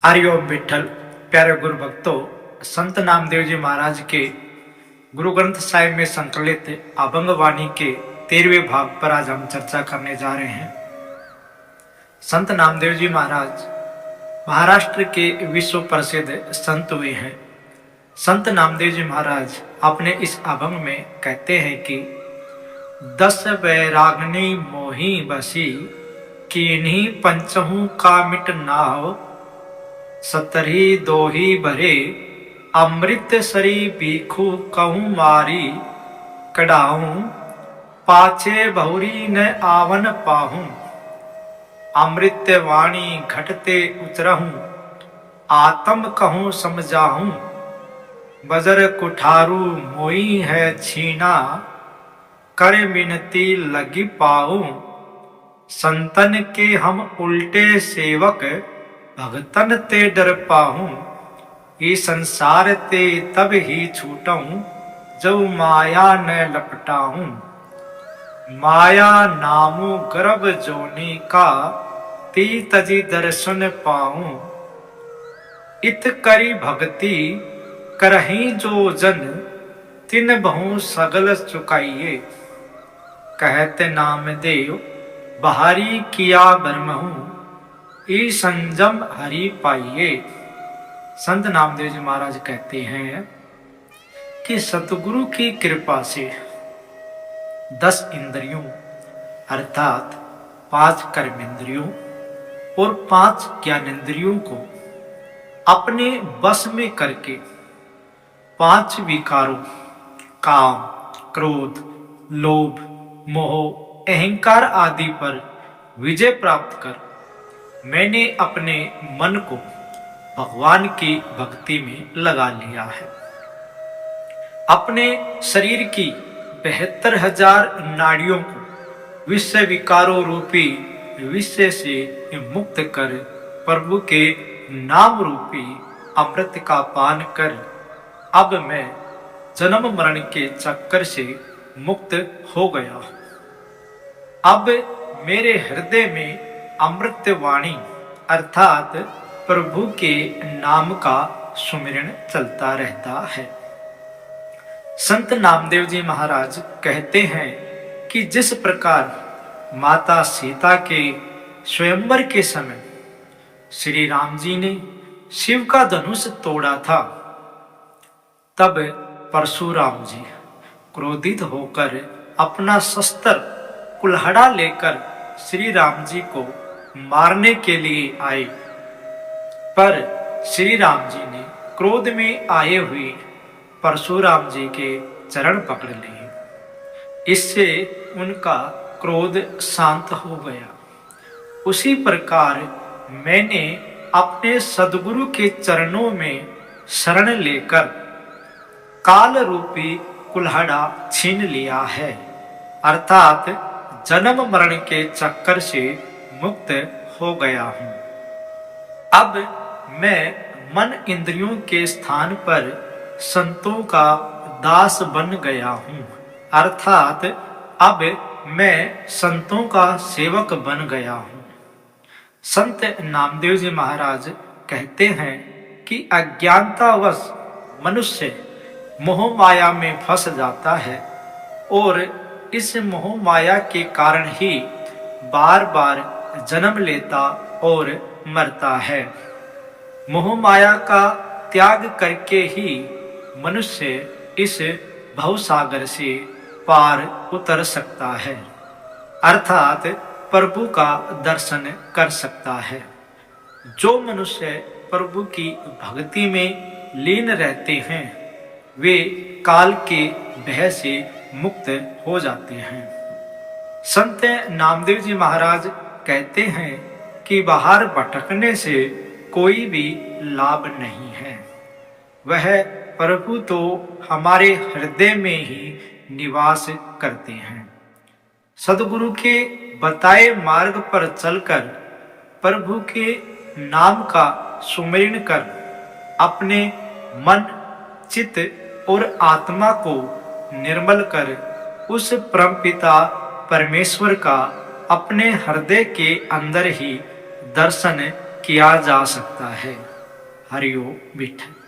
हरिओम विठल। प्यारे गुरु भक्तों, संत नामदेव जी महाराज के गुरु ग्रंथ साहिब में संकलित अभंग वाणी के 13वें भाग पर आज हम चर्चा करने जा रहे हैं। संत नामदेव जी महाराज महाराष्ट्र के विश्व प्रसिद्ध संत हुए हैं। संत नामदेव जी महाराज अपने इस अभंग में कहते हैं कि 10 बैरागनी मोही बसी, किन्हीं पंचहू का मिट नाव, 17 दोही भरे अमृत सरी बीखू कहूँ मारी, कढ़ाऊं पाछे बहुरी न आवन पाहूं, अमृत वाणी घटते उतरहूं, आत्म कहूँ समझाहूं, बजर कुठारू मोई है छीना, कर मिनती लगी पाऊं, संतन के हम उल्टे सेवक, भगतन ते डर पाहूं, ये संसार ते तब ही छूटऊं, जब माया न लपटाऊं, माया नामू गर्भ जोनी का, ती तजी दर्शन पाऊं, इत करी भक्ति करही जो जन, तिन बहु सगल चुकाइए, कहते नामदेव बहारी किया ब्रह्महूं, ई संजम हरि पाइये। संत नामदेव जी महाराज कहते हैं कि सतगुरु की कृपा से 10 इंद्रियों अर्थात 5 कर्मेंद्रियों और 5 ज्ञानेंद्रियों को अपने बस में करके 5 विकारों काम, क्रोध, लोभ, मोह, अहंकार आदि पर विजय प्राप्त कर मैंने अपने मन को भगवान की भक्ति में लगा लिया है। अपने शरीर की 72,000 नाड़ियों को विषय विकारों रूपी विषय से मुक्त कर प्रभु के नाम रूपी अमृत का पान कर अब मैं जन्म मरण के चक्कर से मुक्त हो गया हूं। अब मेरे हृदय में अमृत वाणी अर्थात प्रभु के नाम का सुमिरन चलता रहता है। संत नामदेव जी महाराज कहते हैं कि जिस प्रकार माता सीता के स्वयंवर के समय श्री राम जी ने शिव का धनुष तोड़ा था, तब परशुराम जी क्रोधित होकर अपना शस्त्र कुल्हाड़ा लेकर श्री राम जी को मारने के लिए आए, पर श्री राम जी ने क्रोध में आए हुए परशुराम जी के चरण पकड़ लिए। इससे उनका क्रोध शांत हो गया। उसी प्रकार मैंने अपने सद्गुरु के चरणों में शरण लेकर काल रूपी कुल्हाड़ा छीन लिया है, अर्थात जन्म मरण के चक्कर से मुक्त हो गया हूं। अब मैं मन इंद्रियों के स्थान पर संतों का दास बन गया हूं, अर्थात अब मैं संतों का सेवक बन गया हूं। संत नामदेव जी महाराज कहते हैं कि अज्ञानतावश मनुष्य मोह माया में फंस जाता है और इस मोह माया के कारण ही बार बार जन्म लेता और मरता है। मोह माया का त्याग करके ही मनुष्य इस भवसागर से पार उतर सकता है, अर्थात प्रभु का दर्शन कर सकता है। जो मनुष्य प्रभु की भक्ति में लीन रहते हैं वे काल के भय से मुक्त हो जाते हैं। संत नामदेव जी महाराज कहते हैं कि बाहर भटकने से कोई भी लाभ नहीं है, वह प्रभु तो हमारे हृदय में ही निवास करते हैं। सद्गुरु के बताए मार्ग पर चलकर प्रभु के नाम का सुमिरन कर अपने मन, चित्त और आत्मा को निर्मल कर उस परमपिता परमेश्वर का अपने हृदय के अंदर ही दर्शन किया जा सकता है। हरिओम विठ्ठल।